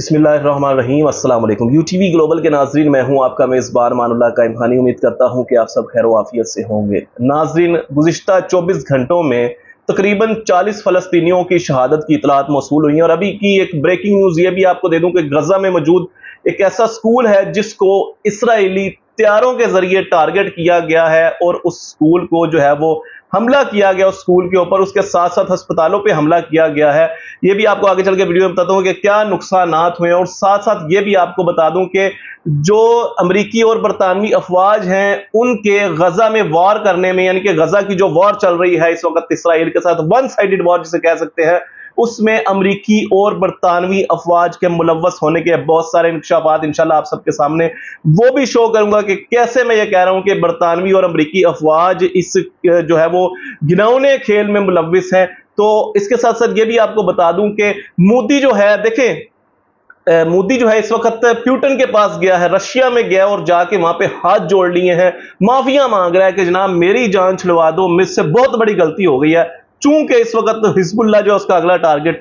बिस्मिल्लाहिर्रहमानिर्रहीम। अस्सलाम वालेकुम। यूटीवी ग्लोबल के नाजरीन, मैं हूं आपका मेज़बान मानुल्लाह काइम खानी। उम्मीद करता हूं कि आप सब खैर आफियत से होंगे। नाजरीन, गुज़िश्ता 24 घंटों में तकरीबन 40 फ़लस्तीनियों की शहादत की इतलात मौसूल हुई हैं। और अभी की एक ब्रेकिंग न्यूज़ ये भी आपको दे दूं कि गज़ा में मौजूद एक ऐसा स्कूल है जिसको इसराइली हथियारों के जरिए टारगेट किया गया है और उस स्कूल को जो है वो हमला किया गया, उस स्कूल के ऊपर, उसके साथ साथ अस्पतालों पे हमला किया गया है। ये भी आपको आगे चल के वीडियो में बताता हूं कि क्या नुकसानात हुए, और साथ साथ ये भी आपको बता दूं कि जो अमरीकी और बरतानवी अफवाज हैं उनके गजा में वॉर करने में, यानी कि गजा की जो वॉर चल रही है इस वक्त इसराइल के साथ, वन साइडेड वॉर जिसे कह सकते हैं, उसमें अमरीकी और बरतानवी अफवाज के मुलव्वस होने के बहुत सारे इंकशाफात इंशाल्लाह आप सबके सामने वो भी शो करूंगा कि कैसे मैं ये कह रहा हूं कि बरतानवी और अमरीकी अफवाज इस जो है वो घिनौने खेल में मुलव्वस हैं। तो इसके साथ साथ ये भी आपको बता दूं कि मोदी जो है, देखें, मोदी जो है इस वक्त प्यूटन के पास गया है, रशिया में गया और जाके वहां पे हाथ जोड़ लिए हैं, माफिया मांग रहा है कि जनाब मेरी जान छुड़वा दो, मुझसे बहुत बड़ी गलती हो गई है। चूंकि इस वक्त हिजबुल्लाह जो उसका अगला टारगेट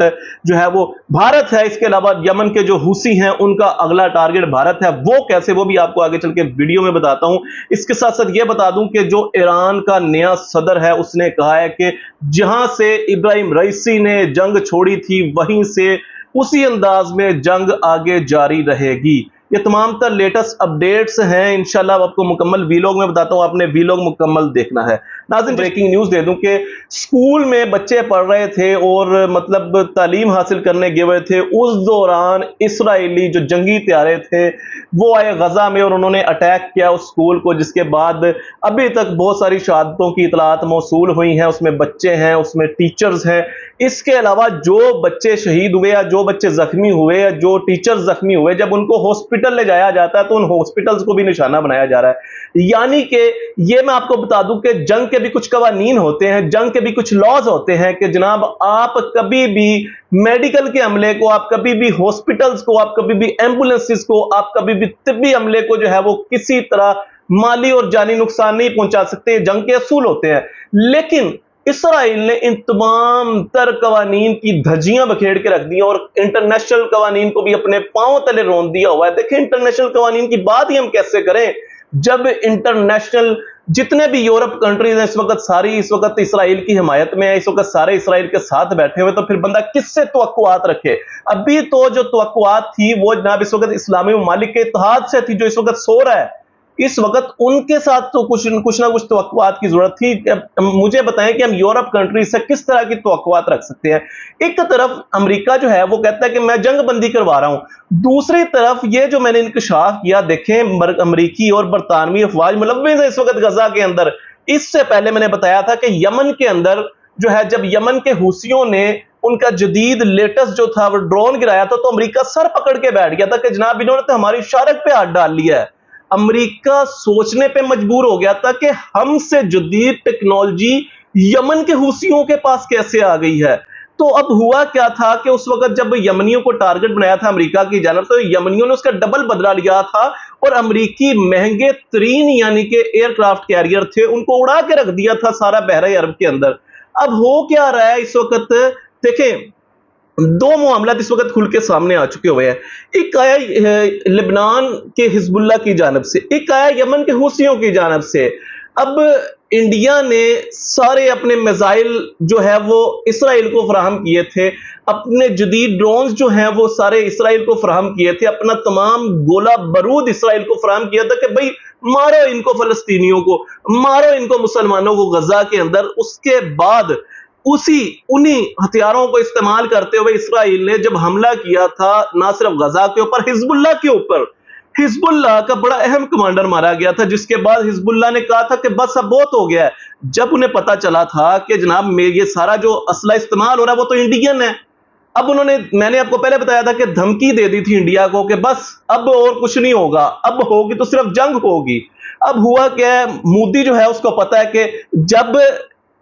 जो है वो भारत है, इसके अलावा यमन के जो हुसी हैं उनका अगला टारगेट भारत है। वो कैसे, वो भी आपको आगे चल के वीडियो में बताता हूं। इसके साथ साथ ये बता दूं कि जो ईरान का नया सदर है उसने कहा है कि जहां से इब्राहिम रईसी ने जंग छोड़ी थी वहीं से उसी अंदाज में जंग आगे जारी रहेगी। ये तमाम तर लेटेस्ट अपडेट्स हैं, इंशाल्लाह आपको मुकम्मल वीलॉग में बताता हूं, आपने वीलॉग मुकम्मल देखना है। नाज़रीन, ब्रेकिंग न्यूज़ दे दूं कि स्कूल में बच्चे पढ़ रहे थे और मतलब तालीम हासिल करने गए हुए थे, उस दौरान इसराइली जो जंगी त्यारे थे वो आए गजा में और उन्होंने अटैक किया उस स्कूल को, जिसके बाद अभी तक बहुत सारी शहादतों की इतलात मौसूल हुई हैं। उसमें बच्चे हैं, उसमें टीचर्स हैं। इसके अलावा जो बच्चे शहीद हुए या जो बच्चे जख्मी हुए या जो टीचर्स जख्मी हुए, जब उनको हॉस्पिटल ले जाया जाता है तो उन हॉस्पिटल्स को भी निशाना बनाया जा रहा है। यानी कि ये मैं आपको बता दूं कि जंग के भी कुछ कवानीन होते हैं, जंग के भी कुछ लॉज होते हैं कि जनाब आप कभी भी मेडिकल के अमले को, आप कभी भी हॉस्पिटल्स को, आप कभी भी एम्बुलेंसेस को, आप कभी भी तिब्बी अमले को जो है वो किसी तरह माली और जानी नुकसान नहीं पहुंचा सकते। जंग के असूल होते हैं। लेकिन इसराइल ने इन तमाम तर कवानीन की धज्जियां बखेड़ के रख दी और इंटरनेशनल कवानीन को भी अपने पांव तले रोन दिया हुआ है। देखिए, इंटरनेशनल कवानीन की बात ही हम कैसे करें जब इंटरनेशनल जितने भी यूरोप कंट्रीज हैं इस वक्त सारी इस वक्त इसराइल की हिमायत में है, इस वक्त सारे इसराइल के साथ बैठे हुए, तो फिर बंदा किससे तवक्कुआत रखे। अभी तो जो तवक्कुआत थी वो जनाब इस वक्त इस्लामी ममालिक के इत्तेहाद से थी जो इस वक्त सो रहा है। इस वक्त उनके साथ तो कुछ ना कुछ तवक्कुआत की जरूरत थी। मुझे बताएं कि हम यूरोप कंट्री से किस तरह की तवक्कुआत रख सकते हैं। एक तरफ अमेरिका जो है वो कहता है कि मैं जंग बंदी करवा रहा हूं, दूसरी तरफ ये जो मैंने इंकशाफ किया, देखें अमेरिकी और बरतानवी अफवाज मुलव्विस है इस वक्त गजा के अंदर। इससे पहले मैंने बताया था कि यमन के अंदर जो है, जब यमन के हुसियों ने उनका जदीद लेटेस्ट जो था वो ड्रोन गिराया था तो अमेरिका सर पकड़ के बैठ गया था कि जनाब इन्होंने तो हमारी शारक पे हाथ डाल लिया है। अमेरिका सोचने पे मजबूर हो गया था कि हमसे जदीद टेक्नोलॉजी यमन के हुसियों के पास कैसे आ गई है। तो अब हुआ क्या था कि उस वक्त जब यमनियों को टारगेट बनाया था अमेरिका की जानब, तो यमनियों ने उसका डबल बदला लिया था और अमेरिकी महंगे तरीन यानी कि एयरक्राफ्ट कैरियर थे उनको उड़ा के रख दिया था सारा बहरे अरब के अंदर। अब हो क्या रहा है इस वक्त, देखें, दो मामला इस वक्त खुल के सामने आ चुके हुए हैं। एक आया लेबनान के हिजबुल्लाह की जानब से, एक आया यमन के हुसियों की जानब से। अब इंडिया ने सारे अपने मिसाइल जो है वो इसराइल को फराहम किए थे, अपने जदीद ड्रोन्स जो हैं वो सारे इसराइल को फराहम किए थे, अपना तमाम गोला बारूद इसराइल को फराहम किया था कि भाई मारो इनको, फलस्तीनियों को मारो, इनको मुसलमानों को गजा के अंदर। उसके बाद उन्हीं हथियारों को इस्तेमाल करते हुए इसराइल ने जब हमला किया था ना सिर्फ गजा के ऊपर, हिजबुल्लाह के ऊपर, हिजबुल्लाह का बड़ा अहम कमांडर मारा गया था, जिसके बाद हिजबुल्लाह ने कहा था कि बस अब बहुत हो गया है। जब उन्हें पता चला था कि जनाब ये सारा जो असला इस्तेमाल हो रहा है वो तो इंडियन है, अब मैंने आपको पहले बताया था कि धमकी दे दी थी इंडिया को कि बस अब और कुछ नहीं होगा, अब होगी तो सिर्फ जंग होगी। अब हुआ क्या, मोदी जो है उसको पता है कि जब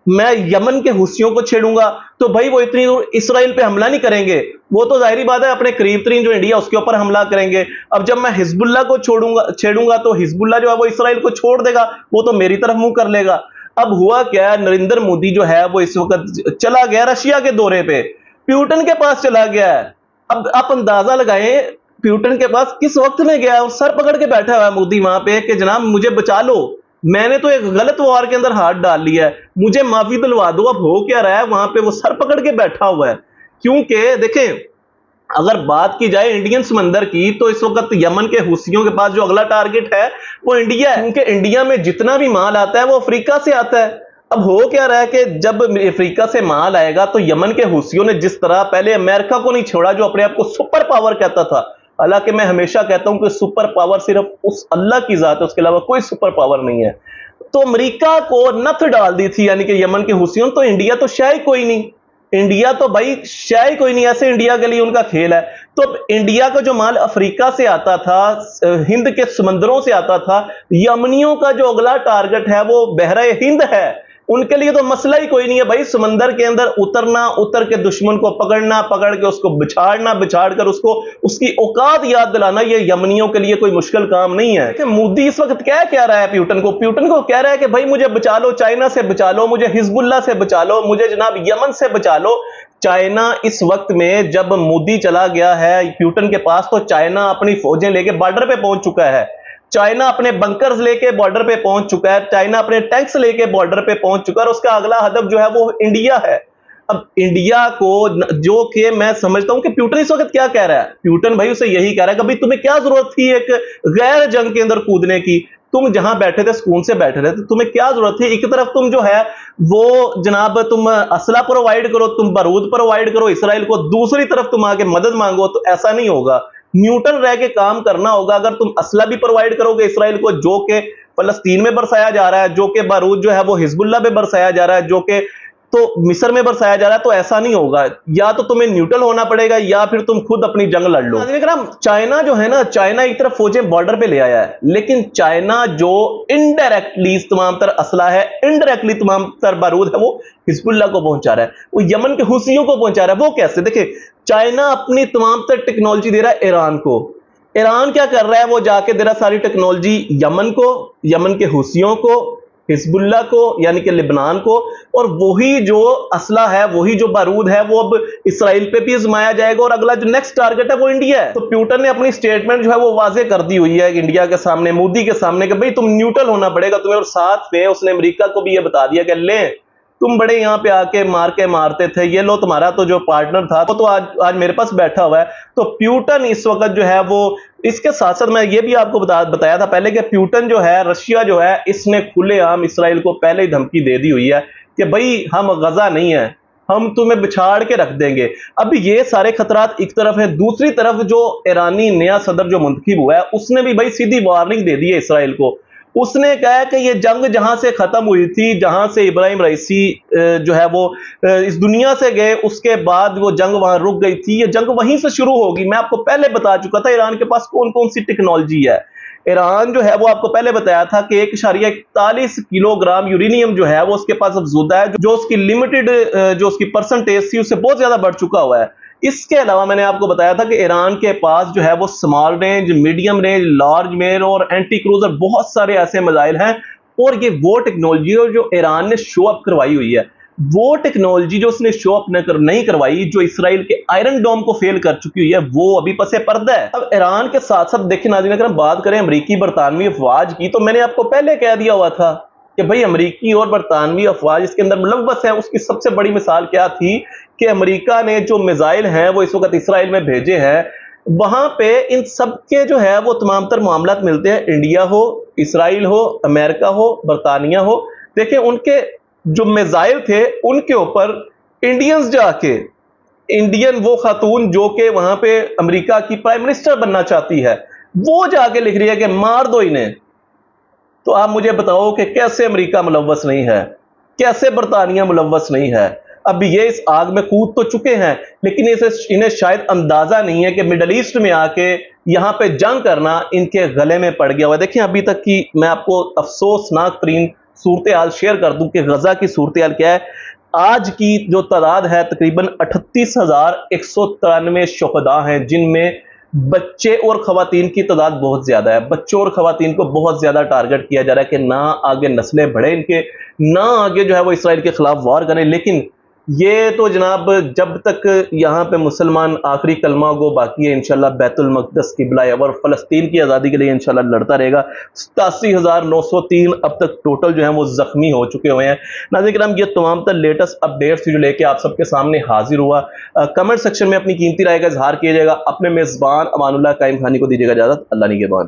मैं यमन के हुसियों को छेड़ूंगा तो भाई वो इतनी दूर इसराइल पे हमला नहीं करेंगे, वो तो जाहिर बात है अपने करीब तरीन जो इंडिया उसके ऊपर हमला करेंगे। अब जब मैं हिजबुल्लाह को छेड़ूंगा तो हिजबुल्लाह जो है वो इसराइल को छोड़ देगा, वो तो मेरी तरफ मुंह कर लेगा। अब हुआ क्या, नरेंद्र मोदी जो है वो इस वक्त चला गया रशिया के दौरे पे, प्यूटन के पास चला गया है। अब आप अंदाजा लगाएं प्यूटन के पास किस वक्त में गया और सर पकड़ के बैठा हुआ है मोदी वहां पे कि जनाब मुझे बचा लो, मैंने तो एक गलत वार के अंदर हाथ डाल लिया है, मुझे माफी दिलवा दो। अब हो क्या रहा है वहां पे, वो सर पकड़ के बैठा हुआ है। क्योंकि देखें, अगर बात की जाए इंडियन समंदर की, तो इस वक्त यमन के हुसियों के पास जो अगला टारगेट है वो इंडिया है, क्योंकि इंडिया में जितना भी माल आता है वो अफ्रीका से आता है। अब हो क्या रहा है कि जब अफ्रीका से माल आएगा तो यमन के हुसियों ने जिस तरह पहले अमेरिका को नहीं छोड़ा जो अपने आप को सुपर पावर कहता था, हालांकि मैं हमेशा कहता हूं कि सुपर पावर सिर्फ उस अल्लाह की जात है, उसके अलावा कोई सुपर पावर नहीं है। तो अमेरिका को नथ डाल दी थी यानी कि यमन के हुसियों, तो इंडिया तो शायद कोई नहीं, इंडिया तो भाई शायद कोई नहीं, ऐसे इंडिया के लिए उनका खेल है। तो इंडिया का जो माल अफ्रीका से आता था, हिंद के समंदरों से आता था, यमनियों का जो अगला टारगेट है वो बहरा हिंद है। उनके लिए तो मसला ही कोई नहीं है भाई, समंदर के अंदर उतरना, उतर के दुश्मन को पकड़ना, पकड़ के उसको बिछाड़ना, बिछाड़ कर उसको उसकी औकात याद दिलाना, ये यमनियों के लिए कोई मुश्किल काम नहीं है। कि मोदी इस वक्त क्या कह रहा है प्यूटन को कह रहा है कि भाई मुझे बचा लो, चाइना से बचा लो, मुझे हिजबुल्ला से बचा लो, मुझे जनाब यमन से बचा लो। चाइना इस वक्त में, जब मोदी चला गया है प्यूटन के पास, तो चाइना अपनी फौजें लेके बॉर्डर पे पहुंच चुका है, चाइना अपने बंकर्स लेके बॉर्डर पे पहुंच चुका है, चाइना अपने टैंक्स लेके बॉर्डर पे पहुंच चुका है, और उसका अगला हदफ जो है वो इंडिया है। अब इंडिया को, जो कि मैं समझता हूं कि प्यूटन इस वक्त क्या कह रहा है, प्यूटन भाई उसे यही कह रहा है कि भाई तुम्हें क्या जरूरत थी एक गैर जंग के अंदर कूदने की, तुम जहां बैठे थे सुकून से बैठे थे, तो तुम्हें क्या जरूरत थी। एक तरफ तुम जो है वो जनाब तुम असला प्रोवाइड करो, तुम बारूद प्रोवाइड करो इसराइल को, दूसरी तरफ तुम आके मदद मांगो, तो ऐसा नहीं होगा। न्यूट्रल रह के काम करना होगा। अगर तुम असला भी प्रोवाइड करोगे इसराइल को, जो कि फलस्तीन में बरसाया जा रहा है, जो कि बारूद जो है वो हिजबुल्ला पे बरसाया जा रहा है, जो कि तो मिस्र में बरसाया जा रहा है, तो ऐसा नहीं होगा। या तो तुम्हें न्यूट्रल होना पड़ेगा या फिर तुम खुद अपनी जंग लड़ लो। चाइना जो है ना, चाइना एक तरफ फौजें बॉर्डर पे ले आया है, लेकिन चाइना जो इनडायरेक्टली तमाम तर असला है, इनडायरेक्टली तमाम तर बारूद है, वो हिजबुल्ला को पहुंचा रहा है, वो यमन के हुसियों को पहुंचा रहा है। वो कैसे? देखिए, चाइना अपनी तमाम तर टेक्नोलॉजी दे रहा है ईरान को। ईरान क्या कर रहा है, वो जाके दे रहा सारी टेक्नोलॉजी यमन को, यमन के हुसियों को, हिजबुल्ला को यानी कि लेबनान को, और वही जो असला है, वही जो बारूद है, वो अब इसराइल पे भी आजमाया जाएगा, और अगला जो नेक्स्ट टारगेट है वो इंडिया है। तो प्यूटन ने अपनी स्टेटमेंट जो है वो वाजे कर दी हुई है इंडिया के सामने, मोदी के सामने, कि भाई तुम न्यूट्रल होना पड़ेगा तुम्हें। और साथ में उसने अमेरिका को भी ये बता दिया कि ले, तुम बड़े यहाँ पे आके मारते थे, ये लो तुम्हारा तो जो पार्टनर था वो तो आज मेरे पास बैठा हुआ है। तो प्यूटन इस वक्त जो है वो, इसके साथ साथ मैं ये भी आपको बताया था पहले कि प्यूटन जो है, रशिया जो है, इसने खुलेआम इसराइल को पहले ही धमकी दे दी हुई है कि भाई हम गजा नहीं है, हम तुम्हें बिछाड़ के रख देंगे। अब ये सारे खतरात एक तरफ है, दूसरी तरफ जो ईरानी नया सदर जो मुंतखब हुआ है, उसने भी भाई सीधी वार्निंग दे दी है इसराइल को। उसने कहा कि ये जंग जहां से खत्म हुई थी, जहां से इब्राहिम रईसी जो है वो इस दुनिया से गए, उसके बाद वो जंग वहां रुक गई थी, ये जंग वहीं से शुरू होगी। मैं आपको पहले बता चुका था ईरान के पास कौन कौन सी टेक्नोलॉजी है। ईरान जो है वो आपको पहले बताया था कि 1.41 किलोग्राम यूरेनियम जो है वो उसके पास अफजूदा है, जो उसकी लिमिटेड जो उसकी परसेंटेज थी उससे बहुत ज्यादा बढ़ चुका हुआ है। इसके अलावा मैंने आपको बताया था कि ईरान के पास जो है वो small range, medium range, large range और एंटी क्रूजर बहुत सारे ऐसे मिसाइल हैं। और ये वो टेक्नोलॉजी जो ईरान ने शो अप करवाई हुई है, वो टेक्नोलॉजी जो उसने शो अप नहीं करवाई, जो इसराइल के आयरन डोम को फेल कर चुकी हुई है, वो अभी पसे पर्दा है। अब ईरान के साथ साथ देखिए नाज़रीन, अगर हम बात करें अमरीकी बरतानवी अफवाज की, तो मैंने आपको पहले कह दिया हुआ था कि भाई अमरीकी और बरतानवी अफवाज इसके अंदर मुलव्वस है। उसकी सबसे बड़ी मिसाल क्या थी कि अमेरिका ने जो मिसाइल हैं वो इस वक्त इसराइल में भेजे हैं, वहां पे इन सब के जो है वो तमाम तर मामलात मिलते हैं, इंडिया हो, इसराइल हो, अमेरिका हो, बरतानिया हो। देखिए, उनके जो मिसाइल थे उनके ऊपर इंडियंस जाके, इंडियन वो खातून जो कि वहां पे अमेरिका की प्राइम मिनिस्टर बनना चाहती है, वो जाके लिख रही है कि मार दो इन्हें। तो आप मुझे बताओ कि कैसे अमेरिका मुलव्वस नहीं है, कैसे बरतानिया मुलव्वस नहीं है। अब ये इस आग में कूद तो चुके हैं, लेकिन इन्हें शायद अंदाजा नहीं है कि मिडल ईस्ट में आके यहां पे जंग करना इनके गले में पड़ गया हुआ। देखिए, अभी तक की मैं आपको अफसोसनाक तरीन सूरत हाल शेयर कर दूं कि गजा की सूरत हाल क्या है। आज की जो तादाद है तकरीबन 38,193 शुहदा हैं, जिनमें बच्चे और खवातीन की तादाद बहुत ज्यादा है। बच्चों और खवातीन को बहुत ज्यादा टारगेट किया जा रहा है कि ना आगे नस्लें बढ़े इनके, ना आगे जो है वो इसराइल के खिलाफ वार करें। लेकिन یہ تو جناب جب تک یہاں پہ مسلمان آخری کلمہ گو باقی ہے انشاءاللہ بیت المقدس قبلہ اور فلسطین کی آزادی کے لیے انشاءاللہ لڑتا رہے گا. 87,903 اب تک ٹوٹل جو ہیں وہ زخمی ہو چکے ہوئے ہیں. ناظرین کرام یہ تمام تر لیٹسٹ اپڈیٹس جو لے کے آپ سب کے سامنے حاضر ہوا. کمنٹ سیکشن میں اپنی قیمتی رائے کا اظہار کیجیے گا. اپنے میزبان امان اللہ قائم خانی کو دیجیے گا اجازت. اللہ نگہبان.